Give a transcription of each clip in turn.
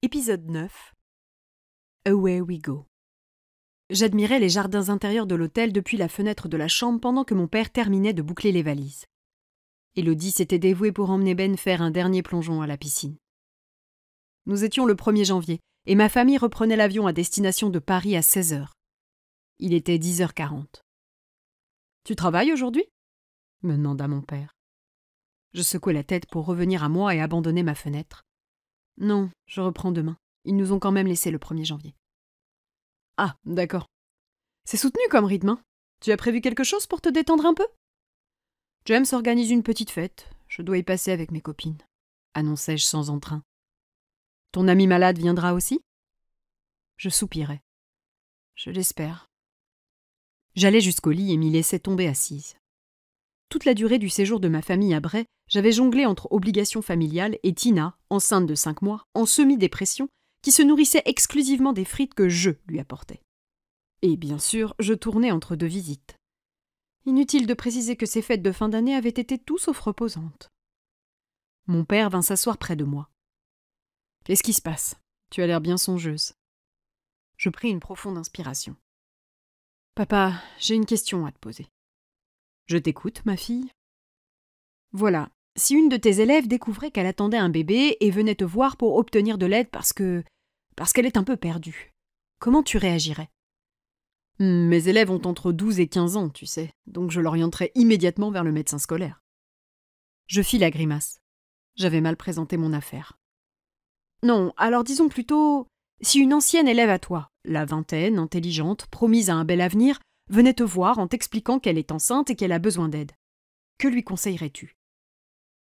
Épisode 9. Away we go. J'admirais les jardins intérieurs de l'hôtel depuis la fenêtre de la chambre pendant que mon père terminait de boucler les valises. Élodie s'était dévouée pour emmener Ben faire un dernier plongeon à la piscine. Nous étions le 1er janvier et ma famille reprenait l'avion à destination de Paris à 16h. Il était 10h40. « Tu travailles aujourd'hui » me demanda mon père. Je secouai la tête pour revenir à moi et abandonner ma fenêtre. « Non, je reprends demain. Ils nous ont quand même laissé le 1er janvier. » Ah, d'accord. C'est soutenu comme rythme, hein. Tu as prévu quelque chose pour te détendre un peu ? James organise une petite fête. Je dois y passer avec mes copines, annonçai-je sans entrain. Ton ami malade viendra aussi ? Je soupirai. Je l'espère. J'allai jusqu'au lit et m'y laissai tomber assise. Toute la durée du séjour de ma famille à Bray, j'avais jonglé entre obligations familiales et Tina, enceinte de 5 mois, en semi-dépression, qui se nourrissait exclusivement des frites que je lui apportais. Et bien sûr, je tournais entre 2 visites. Inutile de préciser que ces fêtes de fin d'année avaient été tout sauf reposantes. Mon père vint s'asseoir près de moi. « Qu'est-ce qui se passe ? Tu as l'air bien songeuse. » Je pris une profonde inspiration. « Papa, j'ai une question à te poser. » « Je t'écoute, ma fille. » « Voilà, si une de tes élèves découvrait qu'elle attendait un bébé et venait te voir pour obtenir de l'aide parce qu'elle est un peu perdue, comment tu réagirais ? Mes élèves ont entre 12 et 15 ans, tu sais, donc je l'orienterai immédiatement vers le médecin scolaire. Je fis la grimace. J'avais mal présenté mon affaire. Non, alors disons plutôt, si une ancienne élève à toi, la vingtaine, intelligente, promise à un bel avenir, venait te voir en t'expliquant qu'elle est enceinte et qu'elle a besoin d'aide, que lui conseillerais-tu ?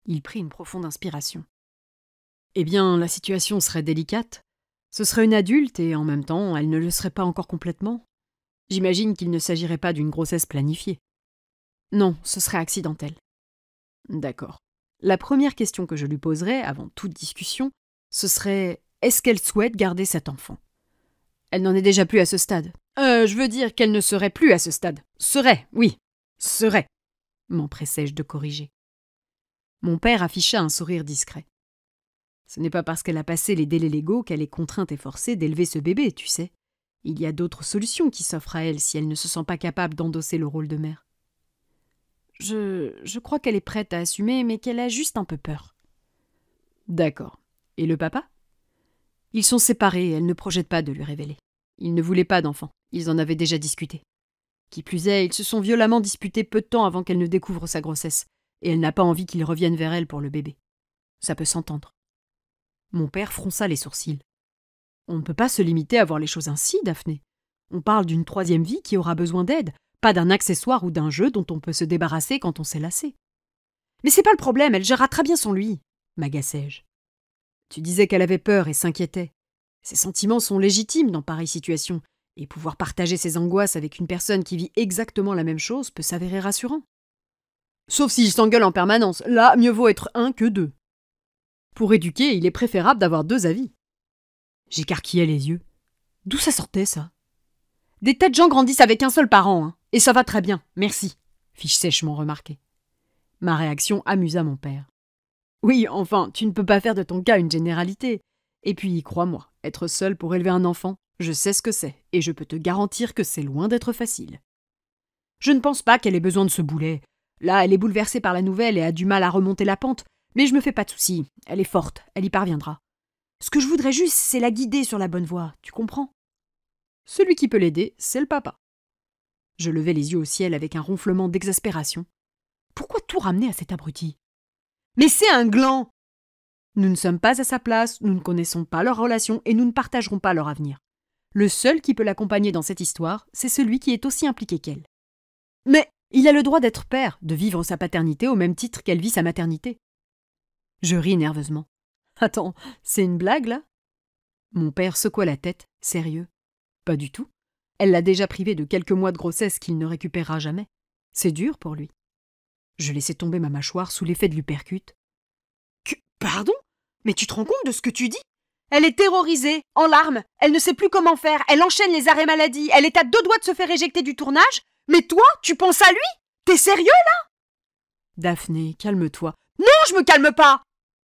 Il prit une profonde inspiration. Eh bien, la situation serait délicate. Ce serait une adulte et en même temps, elle ne le serait pas encore complètement. J'imagine qu'il ne s'agirait pas d'une grossesse planifiée. Non, ce serait accidentel. D'accord. La première question que je lui poserais, avant toute discussion, ce serait « Est-ce qu'elle souhaite garder cet enfant ?» Elle n'en est déjà plus à ce stade. Je veux dire qu'elle ne serait plus à ce stade. Serait, oui, serait, m'empressai-je de corriger. Mon père afficha un sourire discret. Ce n'est pas parce qu'elle a passé les délais légaux qu'elle est contrainte et forcée d'élever ce bébé, tu sais. Il y a d'autres solutions qui s'offrent à elle si elle ne se sent pas capable d'endosser le rôle de mère. Je crois qu'elle est prête à assumer, mais qu'elle a juste un peu peur. D'accord. Et le papa ? Ils sont séparés et elle ne projette pas de lui révéler. Ils ne voulaient pas d'enfant. Ils en avaient déjà discuté. Qui plus est, ils se sont violemment disputés peu de temps avant qu'elle ne découvre sa grossesse. Et elle n'a pas envie qu'il revienne vers elle pour le bébé. Ça peut s'entendre. Mon père fronça les sourcils. On ne peut pas se limiter à voir les choses ainsi, Daphné. On parle d'une 3e vie qui aura besoin d'aide, pas d'un accessoire ou d'un jeu dont on peut se débarrasser quand on s'est lassé. Mais c'est pas le problème, elle gérera très bien sans lui, m'agaçai-je. Tu disais qu'elle avait peur et s'inquiétait. Ses sentiments sont légitimes dans pareille situation, et pouvoir partager ses angoisses avec une personne qui vit exactement la même chose peut s'avérer rassurant. Sauf s'ils s'engueulent en permanence. Là, mieux vaut être 1 que 2. Pour éduquer, il est préférable d'avoir 2 avis. J'écarquillais les yeux. D'où ça sortait, ça ? Des tas de gens grandissent avec un seul parent, hein. Et ça va très bien, merci, fis-je sèchement remarquer. Ma réaction amusa mon père. Oui, enfin, tu ne peux pas faire de ton cas une généralité. Et puis, crois-moi, être seul pour élever un enfant, je sais ce que c'est, et je peux te garantir que c'est loin d'être facile. Je ne pense pas qu'elle ait besoin de ce boulet. Là, elle est bouleversée par la nouvelle et a du mal à remonter la pente, mais je me fais pas de soucis. Elle est forte, elle y parviendra. Ce que je voudrais juste, c'est la guider sur la bonne voie, tu comprends ? Celui qui peut l'aider, c'est le papa. Je levai les yeux au ciel avec un ronflement d'exaspération. Pourquoi tout ramener à cet abruti ? Mais c'est un gland ! Nous ne sommes pas à sa place, nous ne connaissons pas leur relation et nous ne partagerons pas leur avenir. Le seul qui peut l'accompagner dans cette histoire, c'est celui qui est aussi impliqué qu'elle. Mais il a le droit d'être père, de vivre sa paternité au même titre qu'elle vit sa maternité. Je ris nerveusement. Attends, c'est une blague, là ? Mon père secoua la tête, sérieux. Pas du tout. Elle l'a déjà privé de quelques mois de grossesse qu'il ne récupérera jamais. C'est dur pour lui. Je laissai tomber ma mâchoire sous l'effet de l'uppercut. Pardon ? Mais tu te rends compte de ce que tu dis ? Elle est terrorisée, en larmes, elle ne sait plus comment faire, elle enchaîne les arrêts maladie, elle est à 2 doigts de se faire éjecter du tournage. Mais toi, tu penses à lui ? T'es sérieux, là ? Daphné, calme-toi. Non, je me calme pas !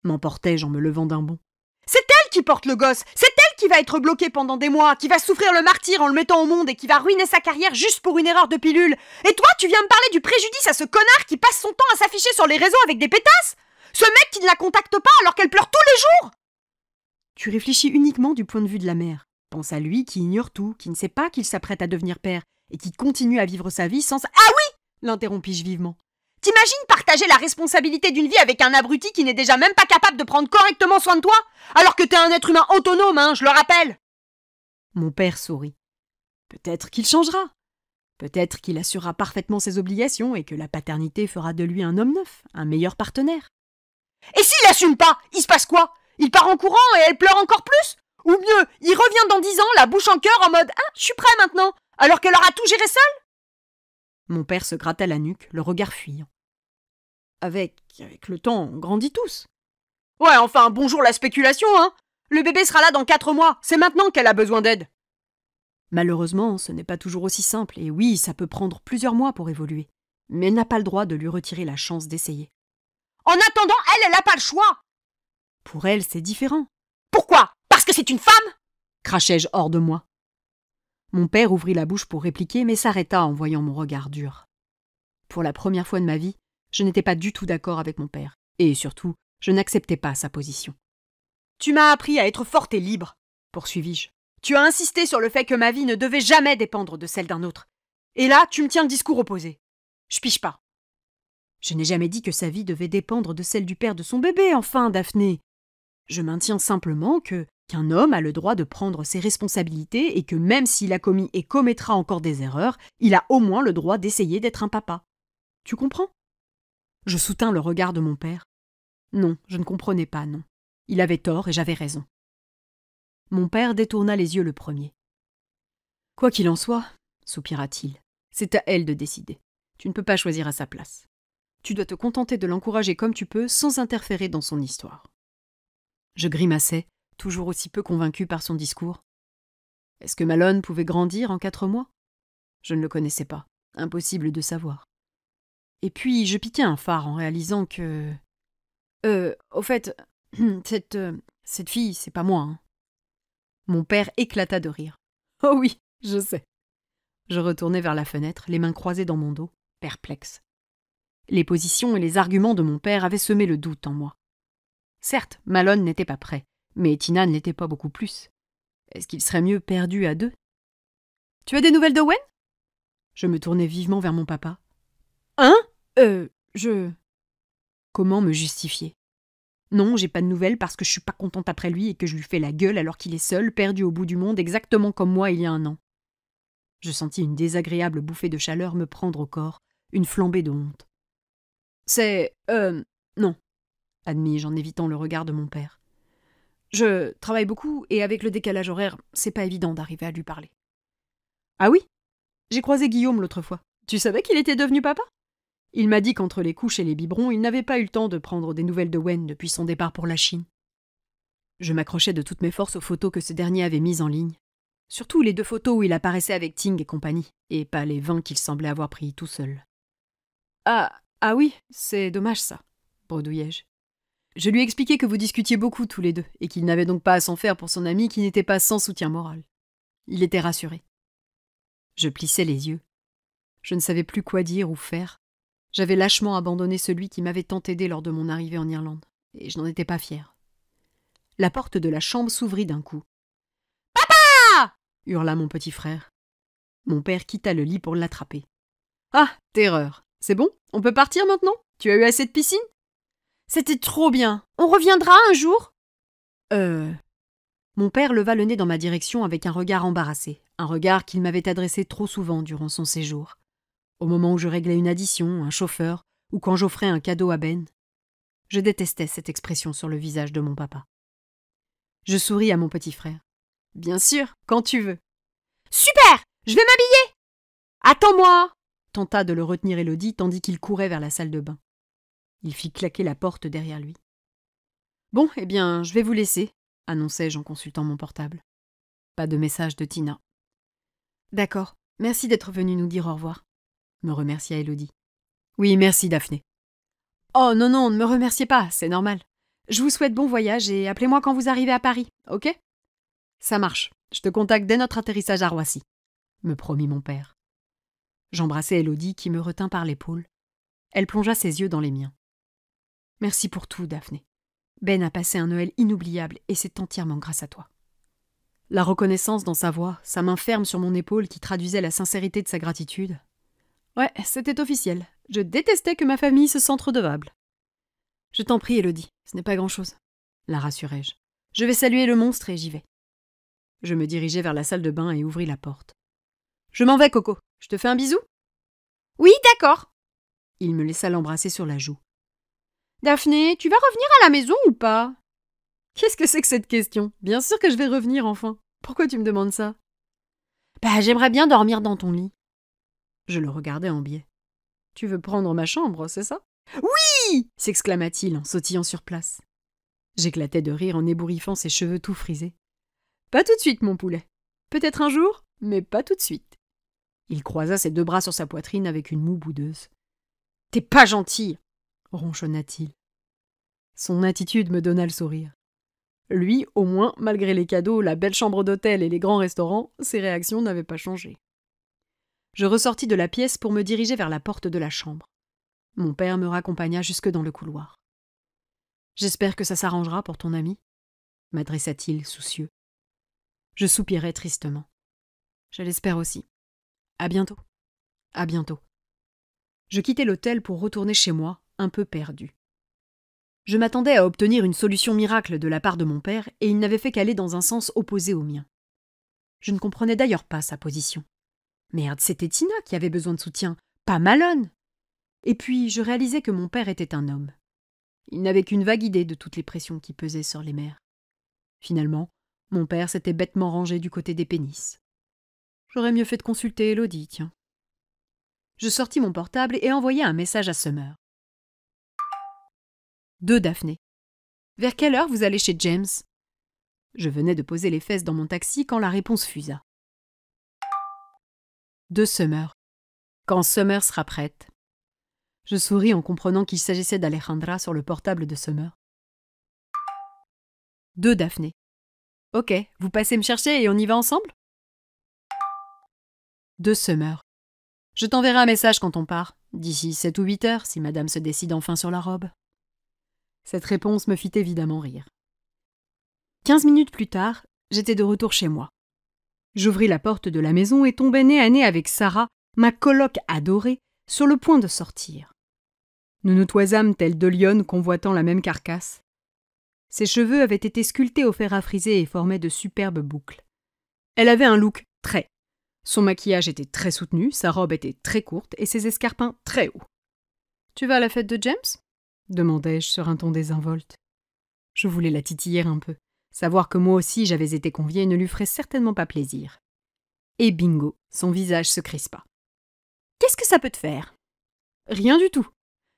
M'emportai-je en me levant d'un bond. C'est elle elle qui porte le gosse. C'est elle qui va être bloquée pendant des mois, qui va souffrir le martyre en le mettant au monde et qui va ruiner sa carrière juste pour une erreur de pilule. Et toi, tu viens me parler du préjudice à ce connard qui passe son temps à s'afficher sur les réseaux avec des pétasses? Ce mec qui ne la contacte pas alors qu'elle pleure tous les jours? Tu réfléchis uniquement du point de vue de la mère. Pense à lui qui ignore tout, qui ne sait pas qu'il s'apprête à devenir père et qui continue à vivre sa vie sans... Ah oui! L'interrompis-je vivement. T'imagines partager la responsabilité d'une vie avec un abruti qui n'est déjà même pas capable de prendre correctement soin de toi? Alors que t'es un être humain autonome, hein, je le rappelle. Mon père sourit. Peut-être qu'il changera. Peut-être qu'il assurera parfaitement ses obligations et que la paternité fera de lui un homme neuf, un meilleur partenaire. Et s'il assume pas, il se passe quoi? Il part en courant et elle pleure encore plus? Ou mieux, il revient dans 10 ans, la bouche en cœur, en mode « Ah, je suis prêt maintenant !» alors qu'elle aura tout géré seule? Mon père se gratta la nuque, le regard fuyant. Avec le temps, on grandit tous. Ouais, enfin, bonjour la spéculation, hein. Le bébé sera là dans 4 mois, c'est maintenant qu'elle a besoin d'aide. Malheureusement, ce n'est pas toujours aussi simple, et oui, ça peut prendre plusieurs mois pour évoluer. Mais elle n'a pas le droit de lui retirer la chance d'essayer. En attendant, elle n'a pas le choix. Pour elle, c'est différent. Pourquoi? Parce que c'est une femme? Crachai-je hors de moi. Mon père ouvrit la bouche pour répliquer, mais s'arrêta en voyant mon regard dur. Pour la première fois de ma vie, je n'étais pas du tout d'accord avec mon père, et surtout, je n'acceptais pas sa position. Tu m'as appris à être forte et libre, poursuivis-je. Tu as insisté sur le fait que ma vie ne devait jamais dépendre de celle d'un autre. Et là, tu me tiens le discours opposé. Je pige pas. Je n'ai jamais dit que sa vie devait dépendre de celle du père de son bébé, enfin, Daphné. Je maintiens simplement qu'un homme a le droit de prendre ses responsabilités et que même s'il a commis et commettra encore des erreurs, il a au moins le droit d'essayer d'être un papa. Tu comprends? Je soutins le regard de mon père. Non, je ne comprenais pas, non. Il avait tort et j'avais raison. Mon père détourna les yeux le premier. Quoi qu'il en soit, soupira-t-il, c'est à elle de décider. Tu ne peux pas choisir à sa place. Tu dois te contenter de l'encourager comme tu peux sans interférer dans son histoire. Je grimaçais, toujours aussi peu convaincu par son discours. Est-ce que Malone pouvait grandir en 4 mois? Je ne le connaissais pas. Impossible de savoir. Et puis, je piquais un phare en réalisant que... au fait, cette fille, c'est pas moi, hein. Mon père éclata de rire. Oh oui, je sais. Je retournai vers la fenêtre, les mains croisées dans mon dos, perplexe. Les positions et les arguments de mon père avaient semé le doute en moi. Certes, Malone n'était pas prêt, mais Tina ne l'était pas beaucoup plus. Est-ce qu'il serait mieux perdu à 2? Tu as des nouvelles d'Owen? Je me tournai vivement vers mon papa. Hein? Comment me justifier? Non, j'ai pas de nouvelles parce que je suis pas contente après lui et que je lui fais la gueule alors qu'il est seul, perdu au bout du monde, exactement comme moi il y a 1 an. Je sentis une désagréable bouffée de chaleur me prendre au corps, une flambée de honte. C'est... non, admis-je en évitant le regard de mon père. Je travaille beaucoup et avec le décalage horaire, c'est pas évident d'arriver à lui parler. Ah oui? J'ai croisé Guillaume l'autre fois. Tu savais qu'il était devenu papa? Il m'a dit qu'entre les couches et les biberons, il n'avait pas eu le temps de prendre des nouvelles de Wen depuis son départ pour la Chine. Je m'accrochais de toutes mes forces aux photos que ce dernier avait mises en ligne. Surtout les 2 photos où il apparaissait avec Ting et compagnie, et pas les 20 qu'il semblait avoir pris tout seul. Ah oui, c'est dommage ça, bredouillai-je. Je lui ai expliqué que vous discutiez beaucoup tous les deux, et qu'il n'avait donc pas à s'en faire pour son ami qui n'était pas sans soutien moral. Il était rassuré. Je plissai les yeux. Je ne savais plus quoi dire ou faire. J'avais lâchement abandonné celui qui m'avait tant aidé lors de mon arrivée en Irlande, et je n'en étais pas fière. La porte de la chambre s'ouvrit d'un coup. « Papa !» hurla mon petit frère. Mon père quitta le lit pour l'attraper. « Ah, terreur! C'est bon? On peut partir maintenant? Tu as eu assez de piscine? » C'était trop bien. On reviendra un jour? Mon père leva le nez dans ma direction avec un regard embarrassé, un regard qu'il m'avait adressé trop souvent durant son séjour. Au moment où je réglais une addition, un chauffeur, ou quand j'offrais un cadeau à Ben. Je détestais cette expression sur le visage de mon papa. Je souris à mon petit frère. « Bien sûr, quand tu veux. »« Super! Je vais m'habiller !»« Attends-moi !» tenta de le retenir Élodie tandis qu'il courait vers la salle de bain. Il fit claquer la porte derrière lui. « Bon, eh bien, je vais vous laisser, » annonçai-je en consultant mon portable. Pas de message de Tina. « D'accord, merci d'être venu nous dire au revoir. » me remercia Élodie. « Oui, merci Daphné. »« Oh non, ne me remerciez pas, c'est normal. Je vous souhaite bon voyage et appelez-moi quand vous arrivez à Paris, ok? Ça marche. Je te contacte dès notre atterrissage à Roissy, me promit mon père. J'embrassai Élodie qui me retint par l'épaule. Elle plongea ses yeux dans les miens. Merci pour tout, Daphné. Ben a passé un Noël inoubliable et c'est entièrement grâce à toi. La reconnaissance dans sa voix, sa main ferme sur mon épaule qui traduisait la sincérité de sa gratitude. Ouais, c'était officiel. Je détestais que ma famille se sente redevable. Je t'en prie, Élodie, ce n'est pas grand-chose, la rassurai-je. Je vais saluer le monstre et j'y vais. Je me dirigeai vers la salle de bain et ouvris la porte. Je m'en vais, Coco. Je te fais un bisou? Oui, d'accord. Il me laissa l'embrasser sur la joue. Daphné, tu vas revenir à la maison ou pas? Qu'est-ce que c'est que cette question? Bien sûr que je vais revenir enfin. Pourquoi tu me demandes ça? J'aimerais bien dormir dans ton lit. Je le regardai en biais. Tu veux prendre ma chambre, c'est ça? Oui! S'exclama-t-il en sautillant sur place. J'éclatai de rire en ébouriffant ses cheveux tout frisés. Pas tout de suite, mon poulet. Peut-être un jour, mais pas tout de suite. Il croisa ses deux bras sur sa poitrine avec une moue boudeuse. T'es pas gentille, ronchonna-t-il. Son attitude me donna le sourire. Lui, au moins, malgré les cadeaux, la belle chambre d'hôtel et les grands restaurants, ses réactions n'avaient pas changé. Je ressortis de la pièce pour me diriger vers la porte de la chambre. Mon père me raccompagna jusque dans le couloir. « J'espère que ça s'arrangera pour ton ami » m'adressa-t-il soucieux. Je soupirai tristement. « Je l'espère aussi. À bientôt. À bientôt. » Je quittai l'hôtel pour retourner chez moi, un peu perdu. Je m'attendais à obtenir une solution miracle de la part de mon père et il n'avait fait qu'aller dans un sens opposé au mien. Je ne comprenais d'ailleurs pas sa position. Merde, c'était Tina qui avait besoin de soutien, pas Malone. Et puis, je réalisais que mon père était un homme. Il n'avait qu'une vague idée de toutes les pressions qui pesaient sur les mères. Finalement, mon père s'était bêtement rangé du côté des pénis. J'aurais mieux fait de consulter Élodie, tiens. Je sortis mon portable et envoyai un message à Summer. 2 Daphné. Vers quelle heure vous allez chez James? Je venais de poser les fesses dans mon taxi quand la réponse fusa. 2 Summer. Quand Summer sera prête. Je souris en comprenant qu'il s'agissait d'Alejandra sur le portable de Summer. 2 Daphné. Ok, vous passez me chercher et on y va ensemble? 2 Summer. Je t'enverrai un message quand on part, d'ici 7 ou 8 heures, si madame se décide enfin sur la robe. Cette réponse me fit évidemment rire. 15 minutes plus tard, j'étais de retour chez moi. J'ouvris la porte de la maison et tombai nez à nez avec Sarah, ma coloc adorée, sur le point de sortir. Nous nous toisâmes tels 2 lionnes convoitant la même carcasse. Ses cheveux avaient été sculptés au fer à friser et formaient de superbes boucles. Elle avait un look très. Son maquillage était très soutenu, sa robe était très courte et ses escarpins très hauts. « Tu vas à la fête de James ?» demandai-je sur un ton désinvolte. Je voulais la titiller un peu. Savoir que moi aussi j'avais été conviée ne lui ferait certainement pas plaisir. Et bingo, son visage se crispa. « Qu'est-ce que ça peut te faire ?»« Rien du tout.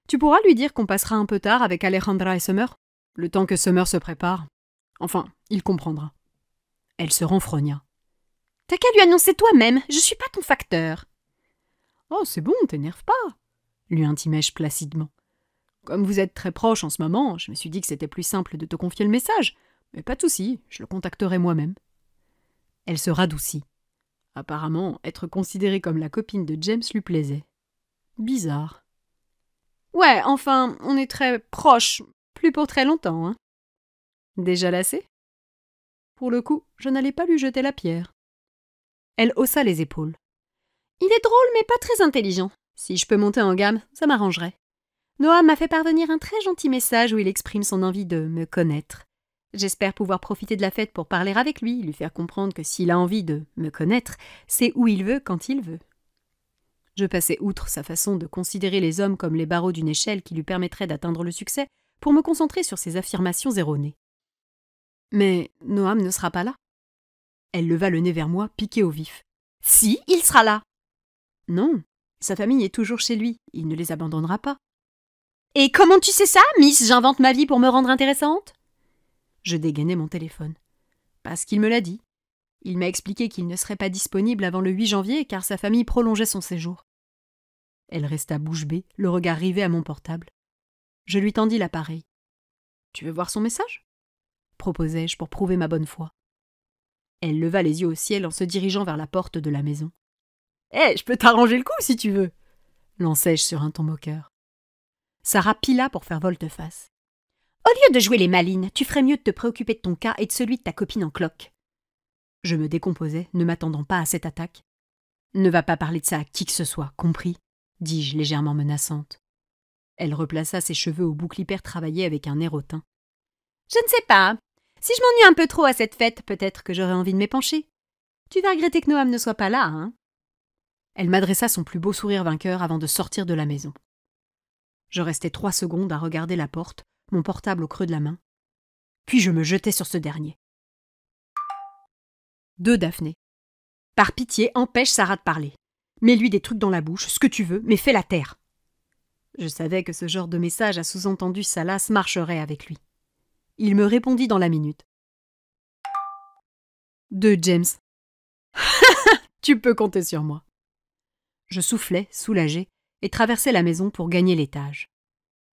Tu pourras lui dire qu'on passera un peu tard avec Alejandra et Summer, le temps que Summer se prépare. Enfin, il comprendra. » Elle se renfrogna. « T'as qu'à lui annoncer toi-même, je suis pas ton facteur. »« Oh, c'est bon, t'énerve pas, » lui intimai-je placidement. Comme vous êtes très proches en ce moment, je me suis dit que c'était plus simple de te confier le message. Mais pas de souci, je le contacterai moi-même. Elle se radoucit. Apparemment, être considérée comme la copine de James lui plaisait. Bizarre. Ouais, enfin, on est très proches, plus pour très longtemps, hein. Déjà lassé? Pour le coup, je n'allais pas lui jeter la pierre. Elle haussa les épaules. Il est drôle, mais pas très intelligent. Si je peux monter en gamme, ça m'arrangerait. Noah m'a fait parvenir un très gentil message où il exprime son envie de me connaître. J'espère pouvoir profiter de la fête pour parler avec lui, lui faire comprendre que s'il a envie de me connaître, c'est où il veut, quand il veut. Je passai outre sa façon de considérer les hommes comme les barreaux d'une échelle qui lui permettrait d'atteindre le succès pour me concentrer sur ses affirmations erronées. Mais Noam ne sera pas là. Elle leva le nez vers moi, piquée au vif. Si, il sera là. Non, sa famille est toujours chez lui, il ne les abandonnera pas. Et comment tu sais ça, Miss? J'invente ma vie pour me rendre intéressante? Je dégainai mon téléphone. Parce qu'il me l'a dit. Il m'a expliqué qu'il ne serait pas disponible avant le 8 janvier car sa famille prolongeait son séjour. Elle resta bouche bée, le regard rivé à mon portable. Je lui tendis l'appareil. Tu veux voir son message ? Proposai-je pour prouver ma bonne foi. Elle leva les yeux au ciel en se dirigeant vers la porte de la maison. « Je peux t'arranger le coup si tu veux !» lançai-je sur un ton moqueur. Sarah pila pour faire volte-face. « Au lieu de jouer les malines, tu ferais mieux de te préoccuper de ton cas et de celui de ta copine en cloque. » Je me décomposais, ne m'attendant pas à cette attaque. « Ne va pas parler de ça à qui que ce soit, compris ?» dis-je légèrement menaçante. Elle replaça ses cheveux au boucle hyper travaillé avec un air hautain. « Je ne sais pas. Si je m'ennuie un peu trop à cette fête, peut-être que j'aurais envie de m'épancher. Tu vas regretter que Noam ne soit pas là, hein ?» Elle m'adressa son plus beau sourire vainqueur avant de sortir de la maison. Je restai 3 secondes à regarder la porte, mon portable au creux de la main. Puis je me jetai sur ce dernier. 2 Daphné. Par pitié, empêche Sarah de parler. Mets-lui des trucs dans la bouche, ce que tu veux, mais fais la taire. Je savais que ce genre de message à sous-entendu salace marcherait avec lui. Il me répondit dans la minute. 2 James. Tu peux compter sur moi. Je soufflais, soulagé, et traversais la maison pour gagner l'étage.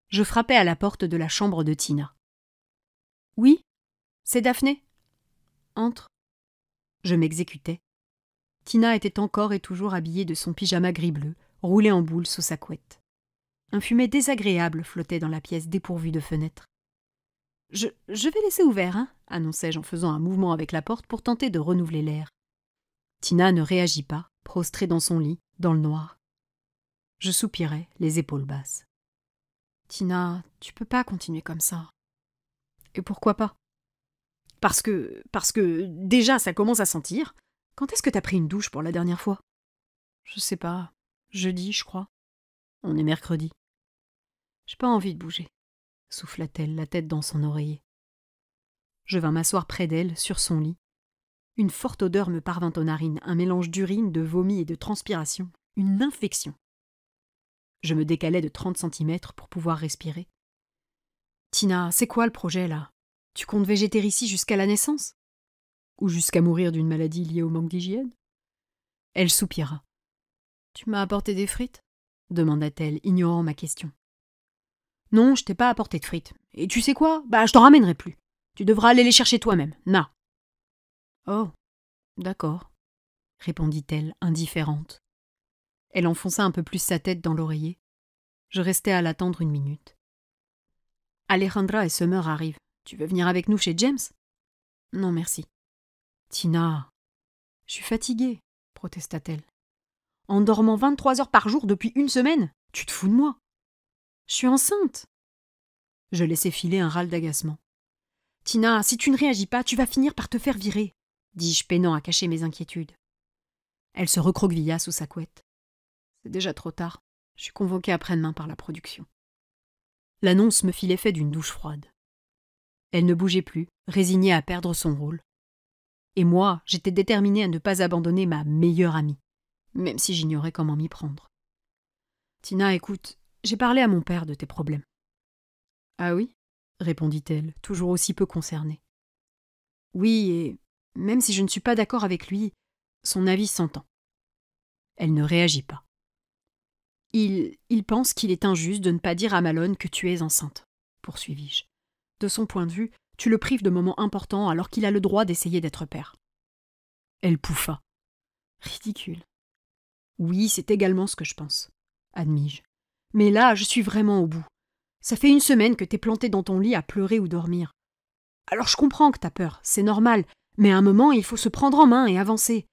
Je frappais à la porte de la chambre de Tina. « Oui, c'est Daphné. Entre. » Je m'exécutais. Tina était encore et toujours habillée de son pyjama gris-bleu, roulé en boule sous sa couette. Un fumet désagréable flottait dans la pièce dépourvue de fenêtres. « Je vais laisser ouvert, hein » annonçai-je en faisant un mouvement avec la porte pour tenter de renouveler l'air. Tina ne réagit pas, prostrée dans son lit, dans le noir. Je soupirais, les épaules basses. « Tina, tu peux pas continuer comme ça. »« Et pourquoi pas ?»« Parce que déjà ça commence à sentir. Quand est-ce que t'as pris une douche pour la dernière fois ?»« Je sais pas. Jeudi, je crois. On est mercredi. »« J'ai pas envie de bouger. » souffla-t-elle, la tête dans son oreiller. Je vins m'asseoir près d'elle, sur son lit. Une forte odeur me parvint aux narines, un mélange d'urine, de vomi et de transpiration. Une infection. Je me décalai de 30 centimètres pour pouvoir respirer. « Tina, c'est quoi le projet, là ? Tu comptes végéter ici jusqu'à la naissance ? Ou jusqu'à mourir d'une maladie liée au manque d'hygiène ?» Elle soupira. « Tu m'as apporté des frites ?» demanda-t-elle, ignorant ma question. « Non, je t'ai pas apporté de frites. Et tu sais quoi ? Je t'en ramènerai plus. Tu devras aller les chercher toi-même. Na. »« Oh, d'accord, » répondit-elle, indifférente. Elle enfonça un peu plus sa tête dans l'oreiller. Je restai à l'attendre 1 minute. « Alejandra et Summer arrivent. Tu veux venir avec nous chez James ?»« Non, merci. »« Tina, je suis fatiguée, » protesta-t-elle. « En dormant 23 heures par jour depuis 1 semaine ? Tu te fous de moi ? Je suis enceinte. » Je laissai filer un râle d'agacement. « Tina, si tu ne réagis pas, tu vas finir par te faire virer, » dis-je, peinant à cacher mes inquiétudes. Elle se recroquevilla sous sa couette. « C'est déjà trop tard. Je suis convoquée après-demain par la production. » L'annonce me fit l'effet d'une douche froide. Elle ne bougeait plus, résignée à perdre son rôle. Et moi, j'étais déterminée à ne pas abandonner ma meilleure amie, même si j'ignorais comment m'y prendre. « Tina, écoute, j'ai parlé à mon père de tes problèmes. »« Ah oui ?» répondit-elle, toujours aussi peu concernée. « Oui, et même si je ne suis pas d'accord avec lui, son avis s'entend. » Elle ne réagit pas. « Il pense qu'il est injuste de ne pas dire à Malone que tu es enceinte, » poursuivis-je. « De son point de vue, tu le prives de moments importants alors qu'il a le droit d'essayer d'être père. » Elle pouffa. « Ridicule. »« Oui, c'est également ce que je pense, » admis-je. « Mais là, je suis vraiment au bout. Ça fait 1 semaine que t'es planté dans ton lit à pleurer ou dormir. Alors je comprends que t'as peur, c'est normal, mais à un moment, il faut se prendre en main et avancer.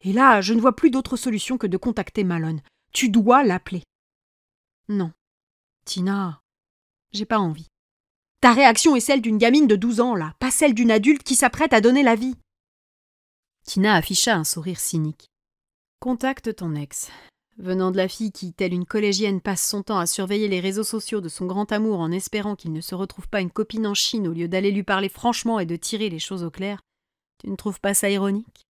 Et là, je ne vois plus d'autre solution que de contacter Malone. Tu dois l'appeler. » « Non. Tina, j'ai pas envie. Ta réaction est celle d'une gamine de 12 ans, là, pas celle d'une adulte qui s'apprête à donner la vie. » Tina afficha un sourire cynique. « Contacte ton ex. Venant de la fille qui, telle une collégienne, passe son temps à surveiller les réseaux sociaux de son grand amour en espérant qu'il ne se retrouve pas une copine en Chine au lieu d'aller lui parler franchement et de tirer les choses au clair, tu ne trouves pas ça ironique ?»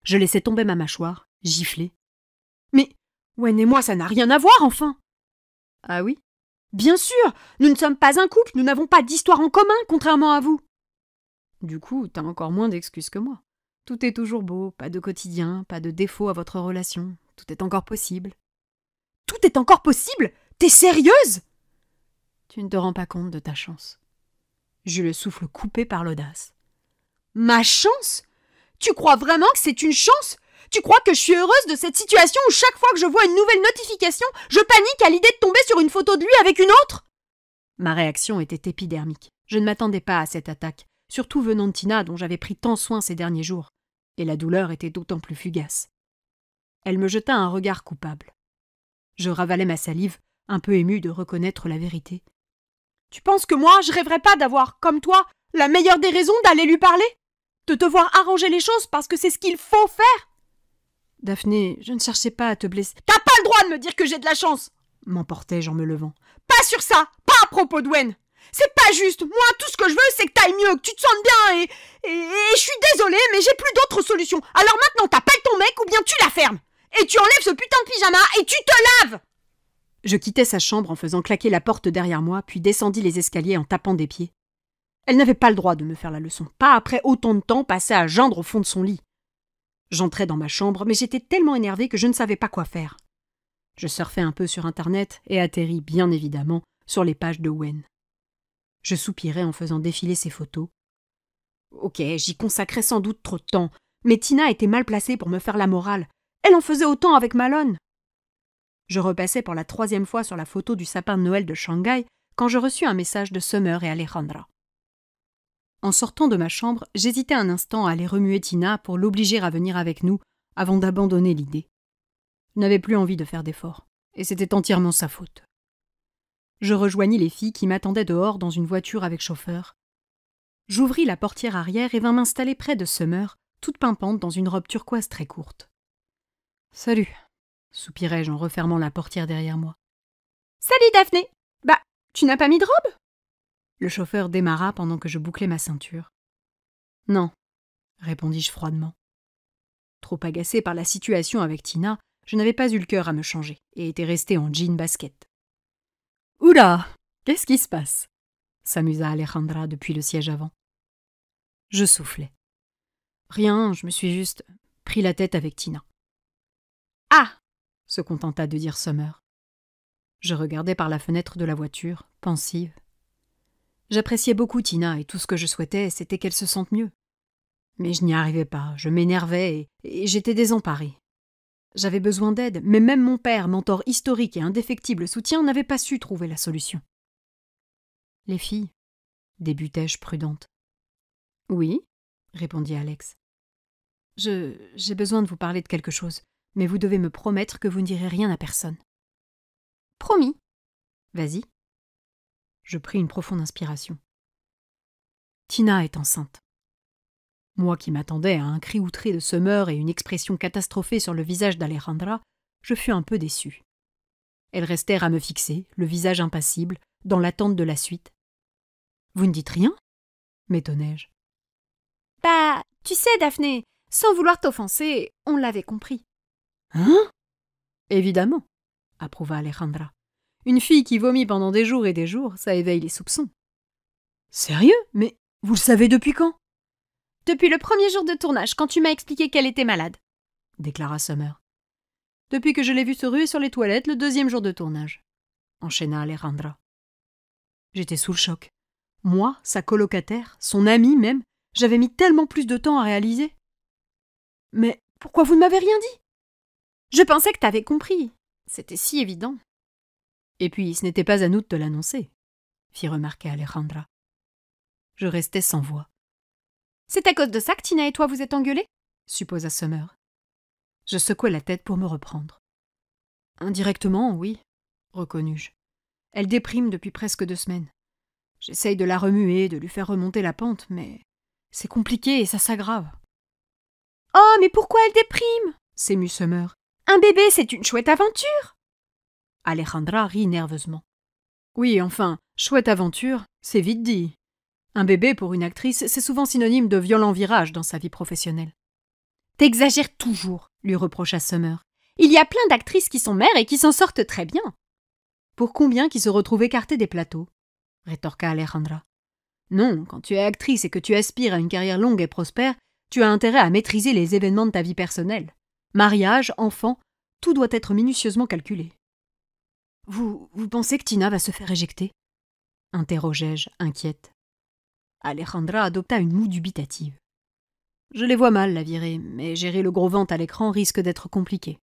Je laissai tomber ma mâchoire, giflée. « Mais Wen et moi, ça n'a rien à voir, enfin !»« Ah oui ? Bien sûr, nous ne sommes pas un couple, nous n'avons pas d'histoire en commun, contrairement à vous. » Du coup, t'as encore moins d'excuses que moi. Tout est toujours beau, pas de quotidien, pas de défaut à votre relation. Tout est encore possible. Tout est encore possible ? T'es sérieuse ? Tu ne te rends pas compte de ta chance. J'eus le souffle coupé par l'audace. Ma chance? Tu crois vraiment que c'est une chance? Tu crois que je suis heureuse de cette situation où chaque fois que je vois une nouvelle notification, je panique à l'idée de tomber sur une photo de lui avec une autre? Ma réaction était épidermique. Je ne m'attendais pas à cette attaque, surtout venant de Tina dont j'avais pris tant soin ces derniers jours, et la douleur était d'autant plus fugace. Elle me jeta un regard coupable. Je ravalai ma salive, un peu émue de reconnaître la vérité. Tu penses que moi, je rêverais pas d'avoir, comme toi, la meilleure des raisons d'aller lui parler? De te voir arranger les choses parce que c'est ce qu'il faut faire? Daphné, je ne cherchais pas à te blesser. T'as pas le droit de me dire que j'ai de la chance! M'emportai-je en me levant. Pas sur ça! Pas à propos de Wen! C'est pas juste! Moi, tout ce que je veux, c'est que t'ailles mieux, que tu te sentes bien et je suis désolée, mais j'ai plus d'autre solution. Alors maintenant, t'appelles ton mec ou bien tu la fermes! Et tu enlèves ce putain de pyjama et tu te laves! Je quittai sa chambre en faisant claquer la porte derrière moi, puis descendis les escaliers en tapant des pieds. Elle n'avait pas le droit de me faire la leçon, pas après autant de temps passé à geindre au fond de son lit. J'entrai dans ma chambre, mais j'étais tellement énervée que je ne savais pas quoi faire. Je surfai un peu sur Internet et atterris, bien évidemment, sur les pages de Wen. Je soupirai en faisant défiler ses photos. Ok, j'y consacrais sans doute trop de temps, mais Tina était mal placée pour me faire la morale. Elle en faisait autant avec Malone. Je repassais pour la 3e fois sur la photo du sapin de Noël de Shanghai quand je reçus un message de Summer et Alejandra. En sortant de ma chambre, j'hésitais un instant à aller remuer Tina pour l'obliger à venir avec nous avant d'abandonner l'idée. Je n'avais plus envie de faire d'efforts, et c'était entièrement sa faute. Je rejoignis les filles qui m'attendaient dehors dans une voiture avec chauffeur. J'ouvris la portière arrière et vins m'installer près de Summer, toute pimpante dans une robe turquoise très courte. « Salut !» soupirai-je en refermant la portière derrière moi. « Salut Daphné! Bah, tu n'as pas mis de robe ?» Le chauffeur démarra pendant que je bouclais ma ceinture. « Non », répondis-je froidement. Trop agacée par la situation avec Tina, je n'avais pas eu le cœur à me changer et étais restée en jean basket. « Oula, qu'est-ce qui se passe ?» s'amusa Alejandra depuis le siège avant. Je soufflai. « Rien, je me suis juste pris la tête avec Tina. »« Ah !» se contenta de dire Summer. Je regardais par la fenêtre de la voiture, pensive. J'appréciais beaucoup Tina et tout ce que je souhaitais, c'était qu'elle se sente mieux. Mais je n'y arrivais pas, je m'énervais et j'étais désemparée. J'avais besoin d'aide, mais même mon père, mentor historique et indéfectible soutien, n'avait pas su trouver la solution. « Les filles » débutai-je prudente. « Oui » répondit Alex. « J'ai besoin de vous parler de quelque chose, mais vous devez me promettre que vous ne direz rien à personne. »« Promis. Vas-y. » Je pris une profonde inspiration. Tina est enceinte. Moi qui m'attendais à un cri outré de Summer et une expression catastrophée sur le visage d'Alejandra, je fus un peu déçu. Elles restèrent à me fixer, le visage impassible, dans l'attente de la suite. « Vous ne dites rien ?» m'étonnai-je. « Bah, tu sais, Daphné, sans vouloir t'offenser, on l'avait compris. »« Hein ?» ?»« Évidemment, » approuva Alejandra. « Une fille qui vomit pendant des jours et des jours, ça éveille les soupçons. »« Sérieux? Mais vous le savez depuis quand ?»« Depuis le premier jour de tournage, quand tu m'as expliqué qu'elle était malade. » déclara Summer. « Depuis que je l'ai vue se ruer sur les toilettes le 2e jour de tournage. » enchaîna Alejandra. J'étais sous le choc. Moi, sa colocataire, son amie même, j'avais mis tellement plus de temps à réaliser. « Mais pourquoi vous ne m'avez rien dit ?»« Je pensais que t'avais compris. C'était si évident. » « Et puis, ce n'était pas à nous de te l'annoncer, » fit remarquer Alejandra. Je restais sans voix. « C'est à cause de ça que Tina et toi vous êtes engueulés ?» supposa Summer. Je secouai la tête pour me reprendre. « Indirectement, oui, » reconnus-je. Elle déprime depuis presque 2 semaines. J'essaye de la remuer, de lui faire remonter la pente, mais c'est compliqué et ça s'aggrave. « Oh, mais pourquoi elle déprime ?» s'émut Summer. « Un bébé, c'est une chouette aventure !» Alejandra rit nerveusement. Oui, enfin, chouette aventure, c'est vite dit. Un bébé pour une actrice, c'est souvent synonyme de violent virage dans sa vie professionnelle. T'exagères toujours, lui reprocha Summer. Il y a plein d'actrices qui sont mères et qui s'en sortent très bien. Pour combien qui se retrouvent écartées des plateaux, rétorqua Alejandra. Non, quand tu es actrice et que tu aspires à une carrière longue et prospère, tu as intérêt à maîtriser les événements de ta vie personnelle. Mariage, enfants, tout doit être minutieusement calculé. Vous pensez que Tina va se faire éjecter ? Interrogeai-je, inquiète. Alejandra adopta une moue dubitative. Je les vois mal, la virer, mais gérer le gros ventre à l'écran risque d'être compliqué.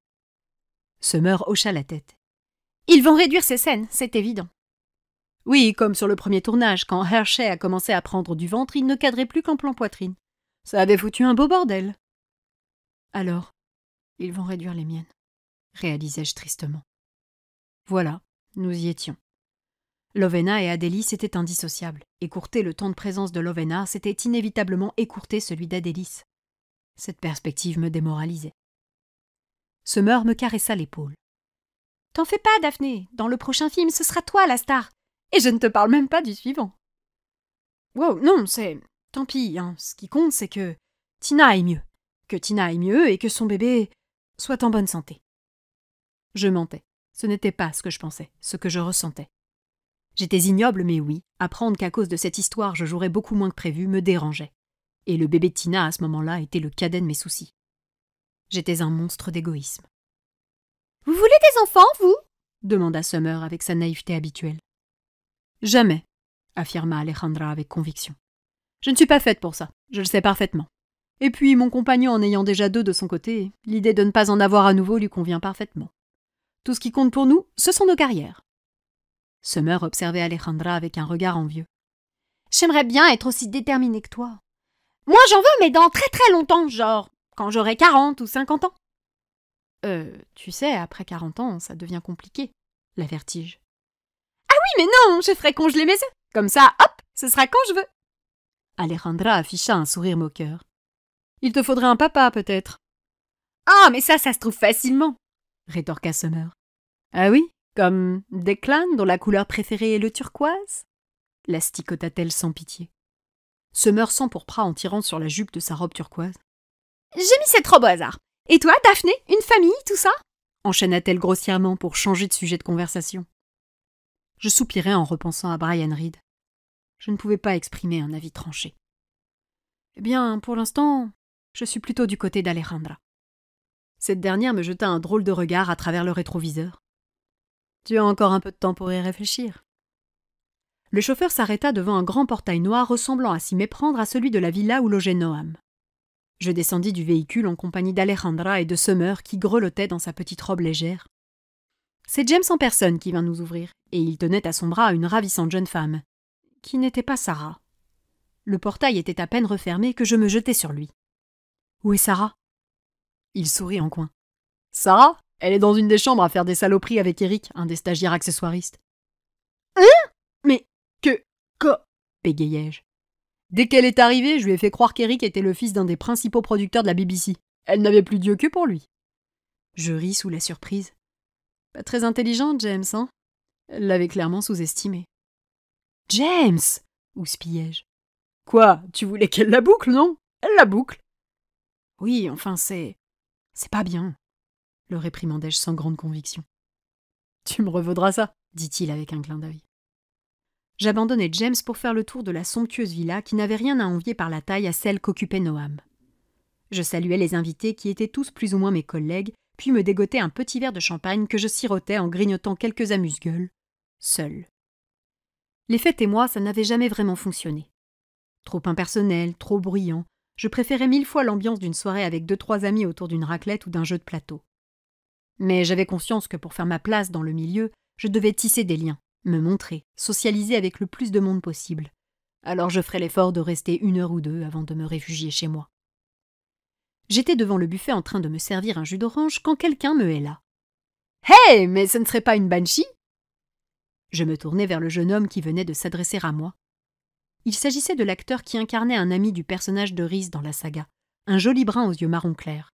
Summer hocha la tête. Ils vont réduire ces scènes, c'est évident. Oui, comme sur le premier tournage, quand Hershey a commencé à prendre du ventre, il ne cadrait plus qu'en plan poitrine. Ça avait foutu un beau bordel. Alors, ils vont réduire les miennes, réalisai-je tristement. Voilà, nous y étions. Lovena et Adélis étaient indissociables. Écourter le temps de présence de Lovena, c'était inévitablement écourter celui d'Adélis. Cette perspective me démoralisait. Summer me caressa l'épaule. « T'en fais pas, Daphné. Dans le prochain film, ce sera toi la star. Et je ne te parle même pas du suivant. » Wow, non, c'est... Tant pis, hein. Ce qui compte, c'est que Tina aille mieux. Que Tina aille mieux et que son bébé soit en bonne santé. Je mentais. Ce n'était pas ce que je pensais, ce que je ressentais. J'étais ignoble, mais oui, apprendre qu'à cause de cette histoire je jouerais beaucoup moins que prévu me dérangeait. Et le bébé de Tina, à ce moment-là, était le cadet de mes soucis. J'étais un monstre d'égoïsme. « Vous voulez des enfants, vous ?» demanda Summer avec sa naïveté habituelle. « Jamais », affirma Alejandra avec conviction. « Je ne suis pas faite pour ça, je le sais parfaitement. Et puis, mon compagnon en ayant déjà 2 de son côté, l'idée de ne pas en avoir à nouveau lui convient parfaitement. Tout ce qui compte pour nous, ce sont nos carrières. » Summer observait Alejandra avec un regard envieux. « J'aimerais bien être aussi déterminée que toi. Moi, j'en veux, mais dans très très longtemps, genre quand j'aurai 40 ou 50 ans. » Tu sais, après 40 ans, ça devient compliqué, la vertige. « Ah oui, mais non, je ferai congeler mes œufs. Comme ça, hop, ce sera quand je veux. » Alejandra afficha un sourire moqueur. « Il te faudrait un papa, peut-être. »« Ah, mais ça se trouve facilement, » rétorqua Summer. « Ah oui, comme Declan, dont la couleur préférée est le turquoise ?» l'asticota-t-elle sans pitié. Summer s'empourpra en tirant sur la jupe de sa robe turquoise. « J'ai mis cette robe au hasard. Et toi, Daphné, une famille, tout ça ?» enchaîna-t-elle grossièrement pour changer de sujet de conversation. Je soupirai en repensant à Brian Reed. Je ne pouvais pas exprimer un avis tranché. Eh bien, pour l'instant, je suis plutôt du côté d'Alejandra. Cette dernière me jeta un drôle de regard à travers le rétroviseur. Tu as encore un peu de temps pour y réfléchir. Le chauffeur s'arrêta devant un grand portail noir ressemblant à s'y méprendre à celui de la villa où logeait Noam. Je descendis du véhicule en compagnie d'Alejandra et de Summer qui grelottait dans sa petite robe légère. C'est James en personne qui vint nous ouvrir, et il tenait à son bras une ravissante jeune femme, qui n'était pas Sarah. Le portail était à peine refermé que je me jetai sur lui. « Où est Sarah ?» Il sourit en coin. « Sarah ? Elle est dans une des chambres à faire des saloperies avec Eric, un des stagiaires accessoiristes. »« Hein ? Mais bégayai-je. Dès qu'elle est arrivée, je lui ai fait croire qu'Eric était le fils d'un des principaux producteurs de la BBC. Elle n'avait plus Dieu que pour lui. » Je ris sous la surprise. Pas très intelligente, James, hein ? Elle l'avait clairement sous-estimé. « James !» houspillai-je. « Quoi ? Tu voulais qu'elle la boucle, non ? Elle la boucle. »« Oui, enfin, c'est pas bien. » le réprimandai-je sans grande conviction. « Tu me revaudras ça, » dit-il avec un clin d'œil. J'abandonnai James pour faire le tour de la somptueuse villa qui n'avait rien à envier par la taille à celle qu'occupait Noam. Je saluai les invités qui étaient tous plus ou moins mes collègues, puis me dégotai un petit verre de champagne que je sirotais en grignotant quelques amuse-gueules, seul. Les fêtes et moi, ça n'avait jamais vraiment fonctionné. Trop impersonnel, trop bruyant, je préférais 1000 fois l'ambiance d'une soirée avec 2-3 amis autour d'une raclette ou d'un jeu de plateau. Mais j'avais conscience que pour faire ma place dans le milieu, je devais tisser des liens, me montrer, socialiser avec le plus de monde possible. Alors je ferais l'effort de rester 1 heure ou 2 avant de me réfugier chez moi. J'étais devant le buffet en train de me servir un jus d'orange quand quelqu'un me héla. « Hé, mais ce ne serait pas une banshee ?» Je me tournai vers le jeune homme qui venait de s'adresser à moi. Il s'agissait de l'acteur qui incarnait un ami du personnage de Rhys dans la saga, un joli brun aux yeux marron clair.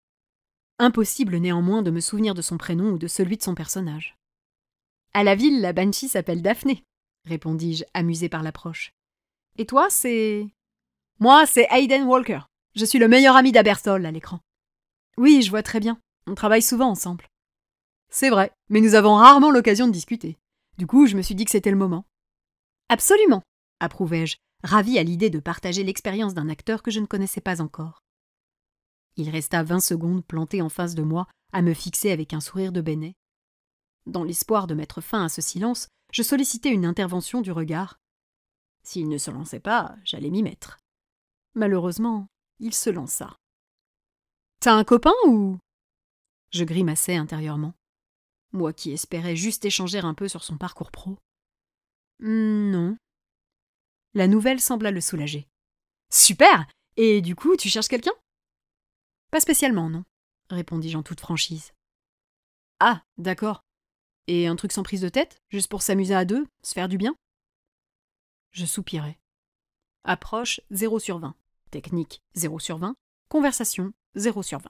Impossible néanmoins de me souvenir de son prénom ou de celui de son personnage. « À la ville, la banshee s'appelle Daphné, » répondis-je, amusé par l'approche. « Et toi, c'est... »« Moi, c'est Hayden Walker. Je suis le meilleur ami d'Aberstall à l'écran. »« Oui, je vois très bien. On travaille souvent ensemble. »« C'est vrai, mais nous avons rarement l'occasion de discuter. Du coup, je me suis dit que c'était le moment. »« Absolument, » approuvai-je, ravi à l'idée de partager l'expérience d'un acteur que je ne connaissais pas encore. Il resta 20 secondes planté en face de moi, à me fixer avec un sourire de bénet. Dans l'espoir de mettre fin à ce silence, je sollicitai une intervention du regard. S'il ne se lançait pas, j'allais m'y mettre. Malheureusement, il se lança. « T'as un copain ou… » Je grimaçais intérieurement. Moi qui espérais juste échanger un peu sur son parcours pro. « Non. » La nouvelle sembla le soulager. « Super! Et du coup, tu cherches quelqu'un ?»« Pas spécialement, non, » répondis-je en toute franchise. « Ah, d'accord. Et un truc sans prise de tête, juste pour s'amuser à deux, se faire du bien ?» Je soupirai. Approche 0/20. Technique 0/20. Conversation 0/20.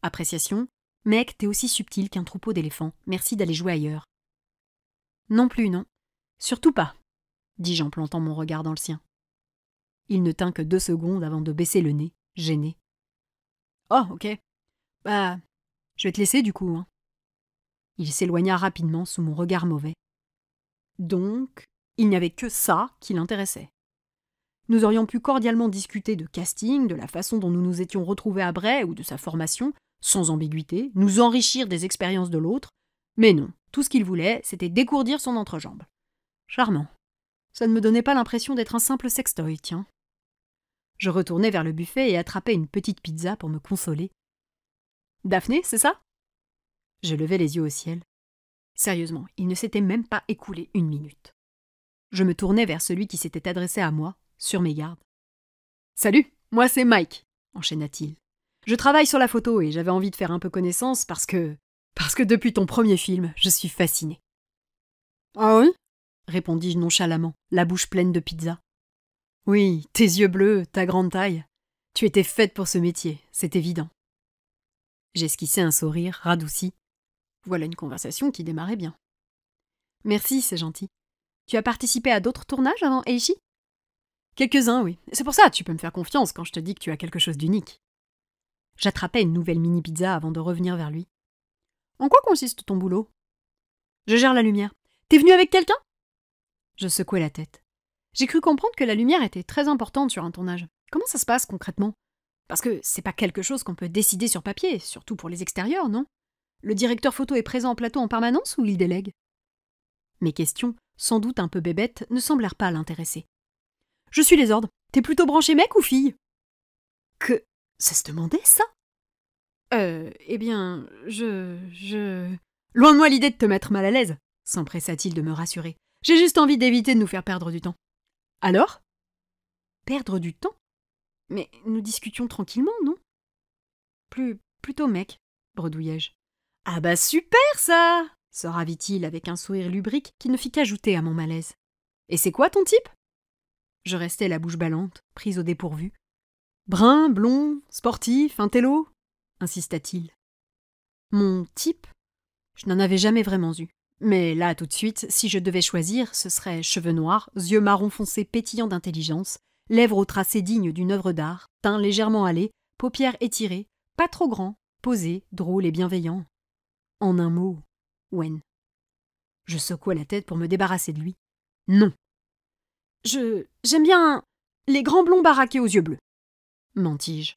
Appréciation: mec, t'es aussi subtil qu'un troupeau d'éléphants, merci d'aller jouer ailleurs. Non plus, non. Surtout pas, dis-je en plantant mon regard dans le sien. Il ne tint que 2 secondes avant de baisser le nez, gêné. Oh, ok. Bah, je vais te laisser du coup, hein. Il s'éloigna rapidement sous mon regard mauvais. Donc, il n'y avait que ça qui l'intéressait. Nous aurions pu cordialement discuter de casting, de la façon dont nous nous étions retrouvés à Bray ou de sa formation, sans ambiguïté, nous enrichir des expériences de l'autre, mais non, tout ce qu'il voulait, c'était dégourdir son entrejambe. Charmant. Ça ne me donnait pas l'impression d'être un simple sextoy, tiens. Je retournai vers le buffet et attrapai une petite pizza pour me consoler. « Daphné, c'est ça ?» Je levai les yeux au ciel. Sérieusement, il ne s'était même pas écoulé 1 minute. Je me tournai vers celui qui s'était adressé à moi, sur mes gardes. « Salut, moi c'est Mike », enchaîna-t-il. « Je travaille sur la photo et j'avais envie de faire un peu connaissance parce que depuis ton premier film, je suis fasciné. »« Ah oui ?» répondis-je nonchalamment, la bouche pleine de pizza. « Oui, tes yeux bleus, ta grande taille. Tu étais faite pour ce métier, c'est évident. » J'esquissai un sourire radouci. Voilà une conversation qui démarrait bien. « Merci, c'est gentil. Tu as participé à d'autres tournages avant Eishi ?»« Quelques-uns, oui. C'est pour ça, tu peux me faire confiance quand je te dis que tu as quelque chose d'unique. » J'attrapai une nouvelle mini-pizza avant de revenir vers lui. « En quoi consiste ton boulot ?»« Je gère la lumière. T'es venu avec quelqu'un ?» Je secouai la tête. J'ai cru comprendre que la lumière était très importante sur un tournage. Comment ça se passe concrètement ? Parce que c'est pas quelque chose qu'on peut décider sur papier, surtout pour les extérieurs, non ? Le directeur photo est présent en plateau en permanence ou il délègue ? Mes questions, sans doute un peu bébêtes, ne semblèrent pas l'intéresser. « Je suis les ordres. T'es plutôt branché mec ou fille ?»« Que… ça se demandait, ça ? » Eh bien, je… Loin de moi l'idée de te mettre mal à l'aise, s'empressa-t-il de me rassurer. J'ai juste envie d'éviter de nous faire perdre du temps. Alors ? Perdre du temps ? Mais nous discutions tranquillement, non ? Plutôt mec, bredouillai-je. Ah bah super ça ! Se ravit-il avec un sourire lubrique qui ne fit qu'ajouter à mon malaise. Et c'est quoi ton type ? Je restais la bouche ballante, prise au dépourvu. Brun, blond, sportif, intello ? Insista-t-il. Mon type ? Je n'en avais jamais vraiment eu. Mais là, tout de suite, si je devais choisir, ce serait cheveux noirs, yeux marron foncé pétillants d'intelligence, lèvres au tracé digne d'une œuvre d'art, teint légèrement hâlé, paupières étirées, pas trop grand, posé, drôle et bienveillant. En un mot, Wen. Je secouai la tête pour me débarrasser de lui. Non. J'aime bien les grands blonds baraqués aux yeux bleus, mentis-je.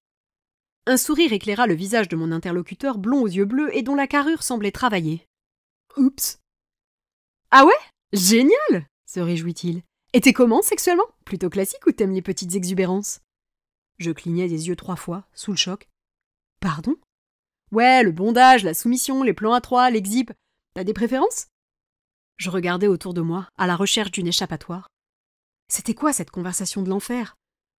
Un sourire éclaira le visage de mon interlocuteur blond aux yeux bleus et dont la carrure semblait travailler. Oups. Ah ouais ? Génial ! Se réjouit-il. Et t'es comment sexuellement ? Plutôt classique ou t'aimes les petites exubérances ? Je clignai des yeux 3 fois, sous le choc. Pardon ? Ouais, le bondage, la soumission, les plans à 3, l'exhib. T'as des préférences ? Je regardais autour de moi, à la recherche d'une échappatoire. C'était quoi cette conversation de l'enfer ?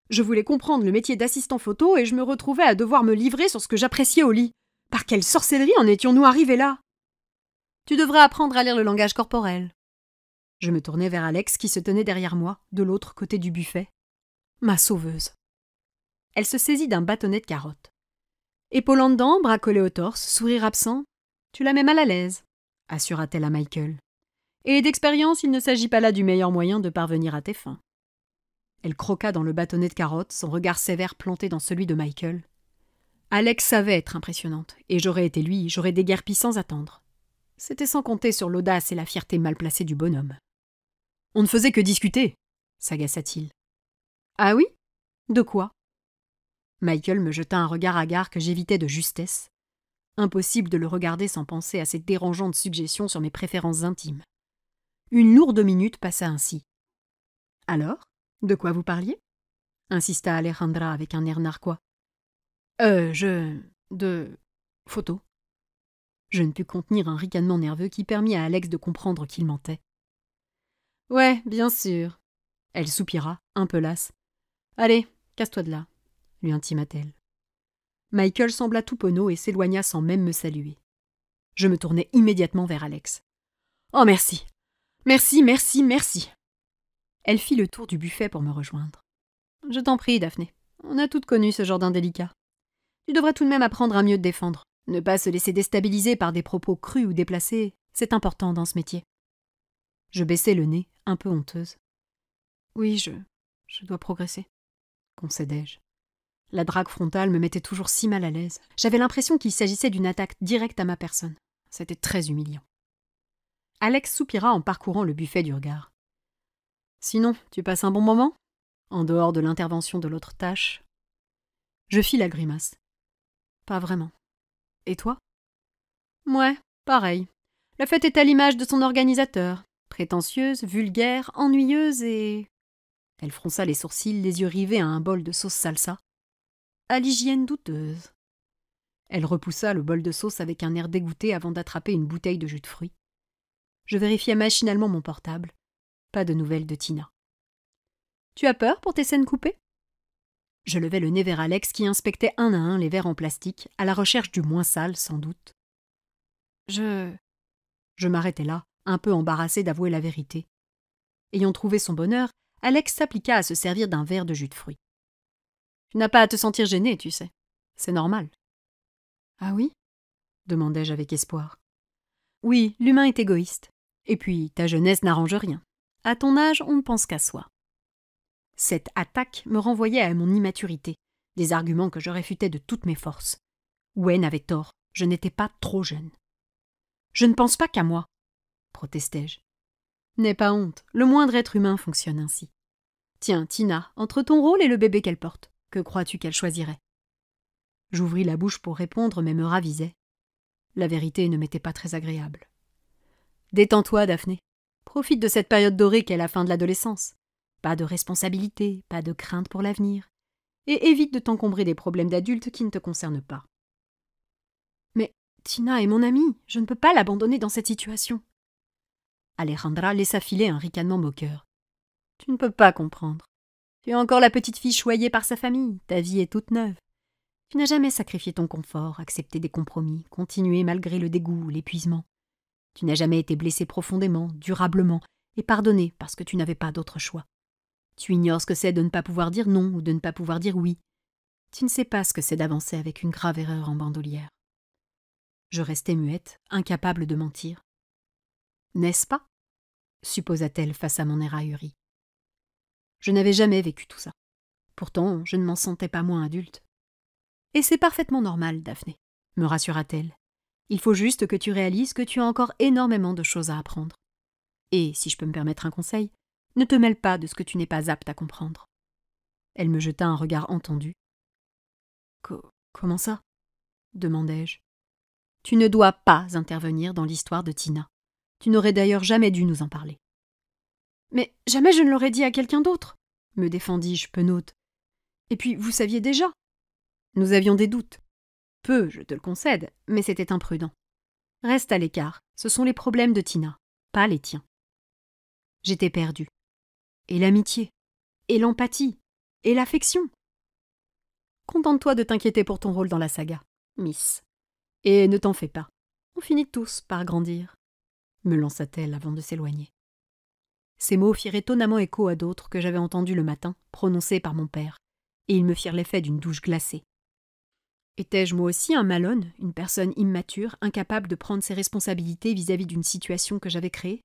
Je voulais comprendre le métier d'assistant photo et je me retrouvais à devoir me livrer sur ce que j'appréciais au lit. Par quelle sorcellerie en étions-nous arrivés là ? Tu devrais apprendre à lire le langage corporel. Je me tournai vers Alex qui se tenait derrière moi, de l'autre côté du buffet. Ma sauveuse. Elle se saisit d'un bâtonnet de carottes. Épaule en dedans, bras collés au torse, sourire absent. Tu la mets mal à l'aise, assura-t-elle à Michael. Et d'expérience, il ne s'agit pas là du meilleur moyen de parvenir à tes fins. Elle croqua dans le bâtonnet de carottes, son regard sévère planté dans celui de Michael. Alex savait être impressionnante, et j'aurais été lui, j'aurais déguerpi sans attendre. C'était sans compter sur l'audace et la fierté mal placée du bonhomme. On ne faisait que discuter, s'agaça-t-il. Ah oui ? De quoi ? Michael me jeta un regard hagard que j'évitais de justesse. Impossible de le regarder sans penser à ces dérangeantes suggestions sur mes préférences intimes. Une lourde minute passa ainsi. Alors ? De quoi vous parliez? Insista Alejandra avec un air narquois. De photos. Je ne pus contenir un ricanement nerveux qui permit à Alex de comprendre qu'il mentait. Ouais, bien sûr. Elle soupira, un peu lasse. Allez, casse-toi de là, lui intima-t-elle. Michael sembla tout penaud et s'éloigna sans même me saluer. Je me tournai immédiatement vers Alex. Oh merci. Merci, merci, merci. Elle fit le tour du buffet pour me rejoindre. Je t'en prie, Daphné. On a toutes connu ce genre d'indélicat. Tu devrais tout de même apprendre à mieux te défendre. Ne pas se laisser déstabiliser par des propos crus ou déplacés, c'est important dans ce métier. Je baissai le nez, un peu honteuse. Oui, je dois progresser, concédai-je. La drague frontale me mettait toujours si mal à l'aise. J'avais l'impression qu'il s'agissait d'une attaque directe à ma personne. C'était très humiliant. Alex soupira en parcourant le buffet du regard. Sinon, tu passes un bon moment? En dehors de l'intervention de l'autre tâche. Je fis la grimace. Pas vraiment. Et toi? Ouais, pareil. La fête est à l'image de son organisateur. Prétentieuse, vulgaire, ennuyeuse et... Elle fronça les sourcils, les yeux rivés à un bol de sauce salsa. À l'hygiène douteuse. Elle repoussa le bol de sauce avec un air dégoûté avant d'attraper une bouteille de jus de fruits. Je vérifiai machinalement mon portable. Pas de nouvelles de Tina. Tu as peur pour tes scènes coupées? Je levai le nez vers Alex qui inspectait un à un les verres en plastique, à la recherche du moins sale, sans doute. Je m'arrêtai là, un peu embarrassé d'avouer la vérité. Ayant trouvé son bonheur, Alex s'appliqua à se servir d'un verre de jus de fruits. Tu n'as pas à te sentir gêné, tu sais. C'est normal. Ah oui? Demandai-je avec espoir. Oui, l'humain est égoïste. Et puis, ta jeunesse n'arrange rien. À ton âge, on ne pense qu'à soi. Cette attaque me renvoyait à mon immaturité, des arguments que je réfutais de toutes mes forces. Wen avait tort, je n'étais pas trop jeune. Je ne pense pas qu'à moi, protestai-je. N'aie pas honte, le moindre être humain fonctionne ainsi. Tiens, Tina, entre ton rôle et le bébé qu'elle porte, que crois-tu qu'elle choisirait? J'ouvris la bouche pour répondre, mais me ravisai. La vérité ne m'était pas très agréable. Détends-toi, Daphné. Profite de cette période dorée qu'est la fin de l'adolescence. Pas de responsabilité, pas de crainte pour l'avenir. Et évite de t'encombrer des problèmes d'adultes qui ne te concernent pas. Mais Tina est mon amie, je ne peux pas l'abandonner dans cette situation. Alejandra laissa filer un ricanement moqueur. Tu ne peux pas comprendre. Tu es encore la petite fille choyée par sa famille, ta vie est toute neuve. Tu n'as jamais sacrifié ton confort, accepté des compromis, continué malgré le dégoût ou l'épuisement. Tu n'as jamais été blessée profondément, durablement, et pardonné parce que tu n'avais pas d'autre choix. Tu ignores ce que c'est de ne pas pouvoir dire non ou de ne pas pouvoir dire oui. Tu ne sais pas ce que c'est d'avancer avec une grave erreur en bandoulière. Je restai muette, incapable de mentir. N'est-ce pas? Supposa-t-elle face à mon air ahuri. Je n'avais jamais vécu tout ça. Pourtant, je ne m'en sentais pas moins adulte. Et c'est parfaitement normal, Daphné, me rassura-t-elle. Il faut juste que tu réalises que tu as encore énormément de choses à apprendre. Et, si je peux me permettre un conseil, ne te mêle pas de ce que tu n'es pas apte à comprendre. Elle me jeta un regard entendu. Comment ça? Demandai-je. Tu ne dois pas intervenir dans l'histoire de Tina. Tu n'aurais d'ailleurs jamais dû nous en parler. Mais jamais je ne l'aurais dit à quelqu'un d'autre, me défendis-je penaute. Et puis, vous saviez déjà. Nous avions des doutes. Peu, je te le concède, mais c'était imprudent. Reste à l'écart, ce sont les problèmes de Tina, pas les tiens. J'étais perdue. Et l'amitié, et l'empathie, et l'affection. Contente-toi de t'inquiéter pour ton rôle dans la saga, Miss. Et ne t'en fais pas, on finit tous par grandir, me lança-t-elle avant de s'éloigner. Ces mots firent étonnamment écho à d'autres que j'avais entendus le matin, prononcés par mon père, et ils me firent l'effet d'une douche glacée. Étais-je moi aussi un malone, une personne immature, incapable de prendre ses responsabilités vis-à-vis d'une situation que j'avais créée?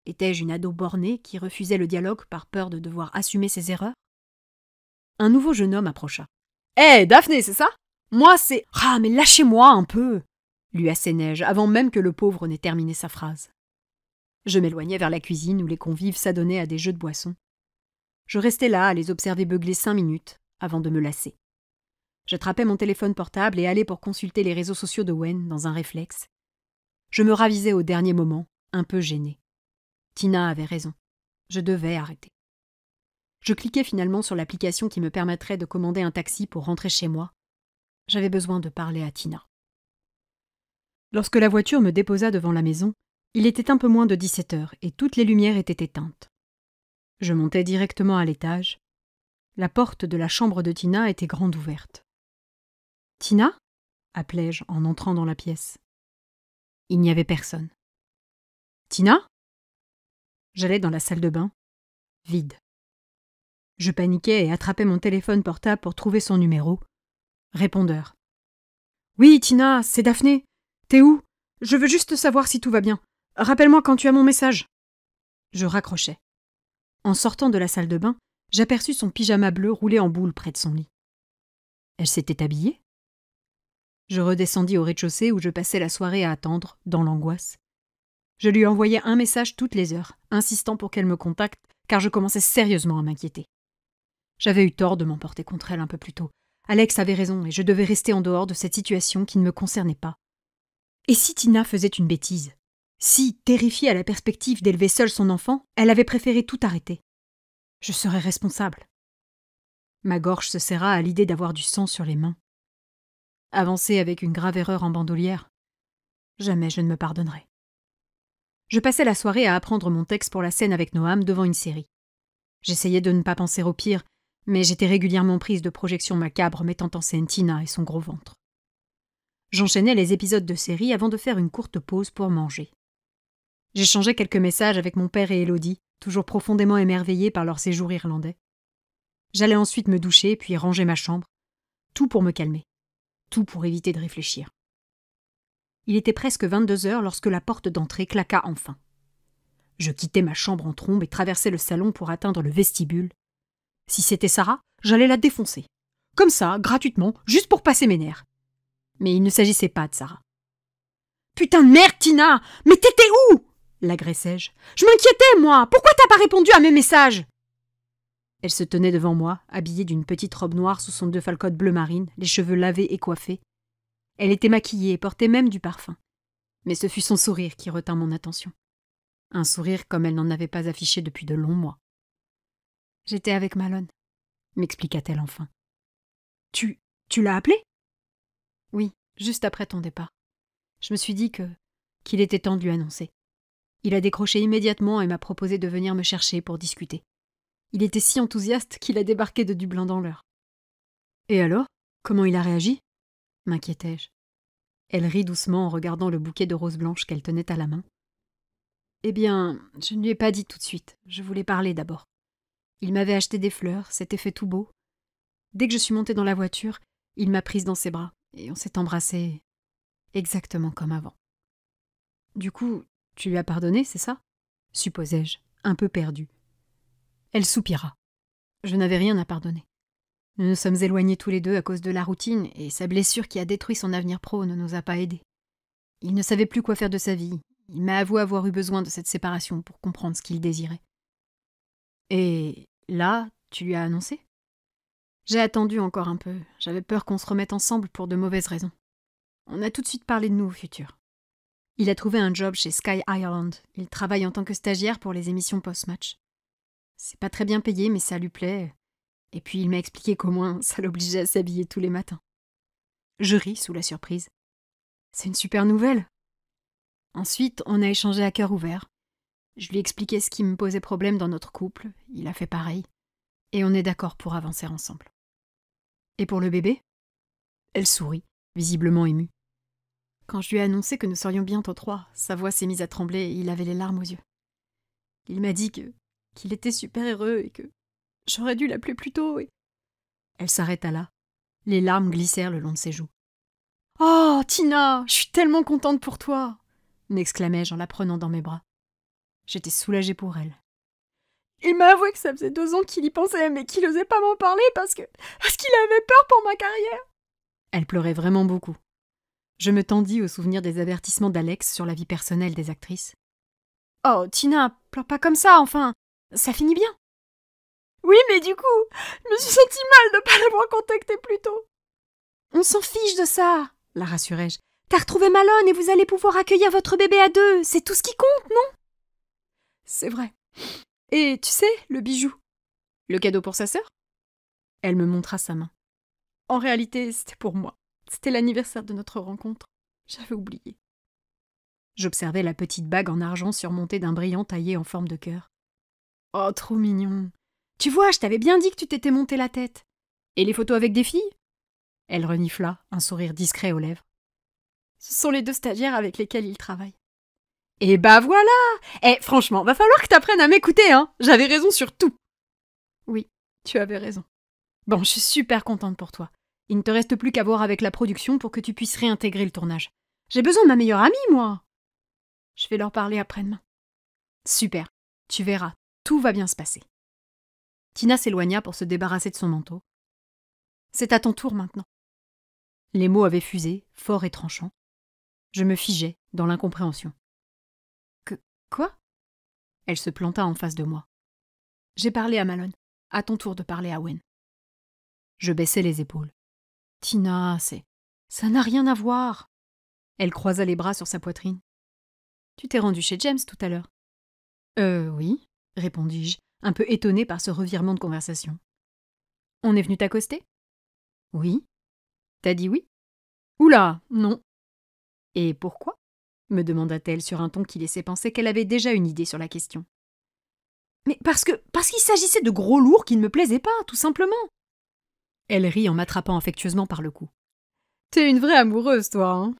Étais-je une ado bornée qui refusait le dialogue par peur de devoir assumer ses erreurs? Un nouveau jeune homme approcha. « Hé, Daphné, c'est ça? Moi, c'est... Ah, mais lâchez-moi un peu !» lui assénai-je, avant même que le pauvre n'ait terminé sa phrase. Je m'éloignai vers la cuisine où les convives s'adonnaient à des jeux de boissons. Je restai là à les observer beugler 5 minutes avant de me lasser. J'attrapais mon téléphone portable et allai pour consulter les réseaux sociaux de Wen dans un réflexe. Je me ravisai au dernier moment, un peu gênée. Tina avait raison. Je devais arrêter. Je cliquai finalement sur l'application qui me permettrait de commander un taxi pour rentrer chez moi. J'avais besoin de parler à Tina. Lorsque la voiture me déposa devant la maison, il était un peu moins de 17 heures et toutes les lumières étaient éteintes. Je montai directement à l'étage. La porte de la chambre de Tina était grande ouverte. « Tina » appelai-je en entrant dans la pièce. Il n'y avait personne. « Tina » J'allai dans la salle de bain. Vide. Je paniquai et attrapai mon téléphone portable pour trouver son numéro. Répondeur. « Oui, Tina, c'est Daphné. T'es où? Je veux juste savoir si tout va bien. Rappelle-moi quand tu as mon message. » Je raccrochai. En sortant de la salle de bain, j'aperçus son pyjama bleu roulé en boule près de son lit. Elle s'était habillée? Je redescendis au rez-de-chaussée où je passais la soirée à attendre, dans l'angoisse. Je lui envoyais un message toutes les heures, insistant pour qu'elle me contacte, car je commençais sérieusement à m'inquiéter. J'avais eu tort de m'emporter contre elle un peu plus tôt. Alex avait raison et je devais rester en dehors de cette situation qui ne me concernait pas. Et si Tina faisait une bêtise? Si, terrifiée à la perspective d'élever seule son enfant, elle avait préféré tout arrêter. Je serais responsable. Ma gorge se serra à l'idée d'avoir du sang sur les mains. Avancer avec une grave erreur en bandoulière, jamais je ne me pardonnerai. Je passais la soirée à apprendre mon texte pour la scène avec Noam devant une série. J'essayais de ne pas penser au pire, mais j'étais régulièrement prise de projections macabres mettant en scène Tina et son gros ventre. J'enchaînais les épisodes de série avant de faire une courte pause pour manger. J'échangeais quelques messages avec mon père et Élodie, toujours profondément émerveillés par leur séjour irlandais. J'allais ensuite me doucher puis ranger ma chambre, tout pour me calmer, tout pour éviter de réfléchir. Il était presque 22 heures lorsque la porte d'entrée claqua enfin. Je quittai ma chambre en trombe et traversai le salon pour atteindre le vestibule. Si c'était Sarah, j'allais la défoncer. Comme ça, gratuitement, juste pour passer mes nerfs. Mais il ne s'agissait pas de Sarah. « Putain de merde, Tina! Mais t'étais où ?» l'agressai-je. « Je m'inquiétais, moi! Pourquoi t'as pas répondu à mes messages ?» Elle se tenait devant moi, habillée d'une petite robe noire sous son defalcote bleu marine, les cheveux lavés et coiffés. Elle était maquillée et portait même du parfum. Mais ce fut son sourire qui retint mon attention. Un sourire comme elle n'en avait pas affiché depuis de longs mois. « J'étais avec Malone, » m'expliqua-t-elle enfin. « Tu l'as appelé ?»« Oui, juste après ton départ. Je me suis dit qu'il était temps de lui annoncer. Il a décroché immédiatement et m'a proposé de venir me chercher pour discuter. Il était si enthousiaste qu'il a débarqué de Dublin dans l'heure. »« Et alors, comment il a réagi ?» m'inquiétai-je. Elle rit doucement en regardant le bouquet de roses blanches qu'elle tenait à la main. « Eh bien, je ne lui ai pas dit tout de suite. Je voulais parler d'abord. Il m'avait acheté des fleurs, c'était fait tout beau. Dès que je suis montée dans la voiture, il m'a prise dans ses bras et on s'est embrassés exactement comme avant. Du coup, tu lui as pardonné, c'est ça ? Supposai-je, un peu perdue. Elle soupira. Je n'avais rien à pardonner. Nous nous sommes éloignés tous les deux à cause de la routine et sa blessure qui a détruit son avenir pro ne nous a pas aidés. Il ne savait plus quoi faire de sa vie. Il m'a avoué avoir eu besoin de cette séparation pour comprendre ce qu'il désirait. Et là, tu lui as annoncé ? J'ai attendu encore un peu. J'avais peur qu'on se remette ensemble pour de mauvaises raisons. On a tout de suite parlé de nous au futur. Il a trouvé un job chez Sky Ireland. Il travaille en tant que stagiaire pour les émissions post-match. C'est pas très bien payé, mais ça lui plaît. Et puis il m'a expliqué qu'au moins ça l'obligeait à s'habiller tous les matins. Je ris sous la surprise. C'est une super nouvelle. Ensuite, on a échangé à cœur ouvert. Je lui ai expliqué ce qui me posait problème dans notre couple. Il a fait pareil. Et on est d'accord pour avancer ensemble. Et pour le bébé ? Elle sourit, visiblement émue. Quand je lui ai annoncé que nous serions bientôt 3, sa voix s'est mise à trembler et il avait les larmes aux yeux. Il m'a dit qu'il était super heureux et que j'aurais dû l'appeler plus tôt et... Elle s'arrêta là. Les larmes glissèrent le long de ses joues. « Oh, Tina, je suis tellement contente pour toi !» m'exclamai-je en la prenant dans mes bras. J'étais soulagée pour elle. Il m'a avoué que ça faisait 2 ans qu'il y pensait, mais qu'il n'osait pas m'en parler parce qu'il avait peur pour ma carrière. Elle pleurait vraiment beaucoup. Je me tendis au souvenir des avertissements d'Alex sur la vie personnelle des actrices. « Oh, Tina, pleure pas comme ça, enfin, ça finit bien. » Oui, mais du coup, je me suis sentie mal de ne pas l'avoir contacté plus tôt. « On s'en fiche de ça, » la rassurai-je. « T'as retrouvé Malone et vous allez pouvoir accueillir votre bébé à 2, c'est tout ce qui compte, non ?» C'est vrai. Et tu sais, le bijou ? Le cadeau pour sa sœur? Elle me montra sa main. En réalité, c'était pour moi. C'était l'anniversaire de notre rencontre. J'avais oublié. J'observais la petite bague en argent surmontée d'un brillant taillé en forme de cœur. Oh, trop mignon. Tu vois, je t'avais bien dit que tu t'étais monté la tête. Et les photos avec des filles? Elle renifla, un sourire discret aux lèvres. Ce sont les 2 stagiaires avec lesquels il travaille. Et bah voilà! Franchement, va falloir que t'apprennes à m'écouter, hein! J'avais raison sur tout! Oui, tu avais raison. Bon, je suis super contente pour toi. Il ne te reste plus qu'à voir avec la production pour que tu puisses réintégrer le tournage. J'ai besoin de ma meilleure amie, moi! Je vais leur parler après-demain. Super, tu verras, tout va bien se passer. Tina s'éloigna pour se débarrasser de son manteau. C'est à ton tour maintenant. Les mots avaient fusé, forts et tranchants. Je me figeais dans l'incompréhension. Quoi? Elle se planta en face de moi. J'ai parlé à Malone. À ton tour de parler à Wen. Je baissai les épaules. Tina, ça n'a rien à voir. Elle croisa les bras sur sa poitrine. Tu t'es rendu chez James tout à l'heure. Oui, répondis-je, un peu étonnée par ce revirement de conversation. On est venu t'accoster? Oui. T'as dit oui? Oula, non. Et pourquoi? Me demanda-t-elle sur un ton qui laissait penser qu'elle avait déjà une idée sur la question. Mais parce qu'il s'agissait de gros lourds qui ne me plaisaient pas, tout simplement. Elle rit en m'attrapant affectueusement par le cou. T'es une vraie amoureuse, toi, hein?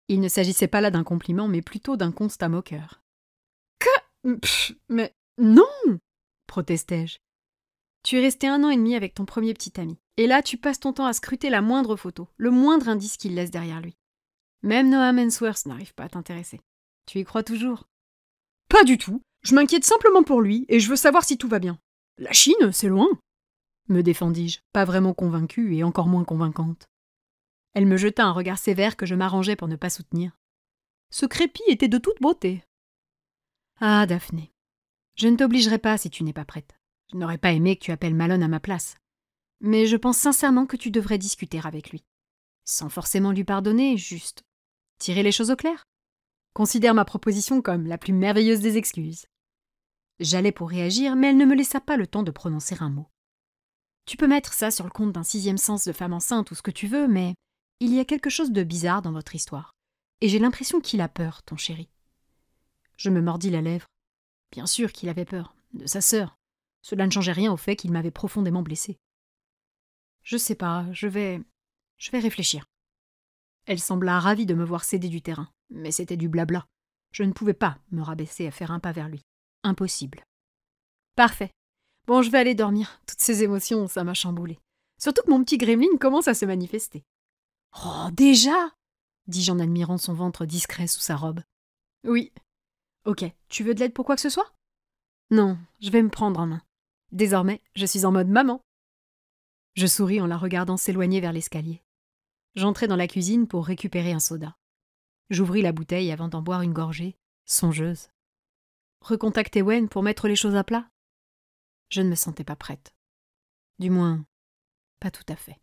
Il ne s'agissait pas là d'un compliment, mais plutôt d'un constat moqueur. Mais non! Protestai-je. Tu es resté 1 an et demi avec ton premier petit ami. Et là, tu passes ton temps à scruter la moindre photo, le moindre indice qu'il laisse derrière lui. Même Noam Hemsworth n'arrive pas à t'intéresser. Tu y crois toujours? Pas du tout. Je m'inquiète simplement pour lui et je veux savoir si tout va bien. La Chine, c'est loin. Me défendis-je, pas vraiment convaincue et encore moins convaincante. Elle me jeta un regard sévère que je m'arrangeais pour ne pas soutenir. Ce crépi était de toute beauté. Ah, Daphné, je ne t'obligerai pas si tu n'es pas prête. Je n'aurais pas aimé que tu appelles Malone à ma place. Mais je pense sincèrement que tu devrais discuter avec lui. Sans forcément lui pardonner, juste tirer les choses au clair. Considère ma proposition comme la plus merveilleuse des excuses. J'allais pour réagir, mais elle ne me laissa pas le temps de prononcer un mot. Tu peux mettre ça sur le compte d'un 6e sens de femme enceinte ou ce que tu veux, mais il y a quelque chose de bizarre dans votre histoire. Et j'ai l'impression qu'il a peur, ton chéri. Je me mordis la lèvre. Bien sûr qu'il avait peur, de sa sœur. Cela ne changeait rien au fait qu'il m'avait profondément blessée. Je sais pas, je vais réfléchir. Elle sembla ravie de me voir céder du terrain, mais c'était du blabla. Je ne pouvais pas me rabaisser à faire un pas vers lui. Impossible. Parfait. Bon, je vais aller dormir. Toutes ces émotions, ça m'a chamboulée. Surtout que mon petit gremlin commence à se manifester. Oh, déjà? Dis-je en admirant son ventre discret sous sa robe. Oui. Ok, tu veux de l'aide pour quoi que ce soit? Non, je vais me prendre en main. Désormais, je suis en mode maman. Je souris en la regardant s'éloigner vers l'escalier. J'entrai dans la cuisine pour récupérer un soda. J'ouvris la bouteille avant d'en boire une gorgée, songeuse. Recontacter Wen pour mettre les choses à plat? Je ne me sentais pas prête. Du moins, pas tout à fait.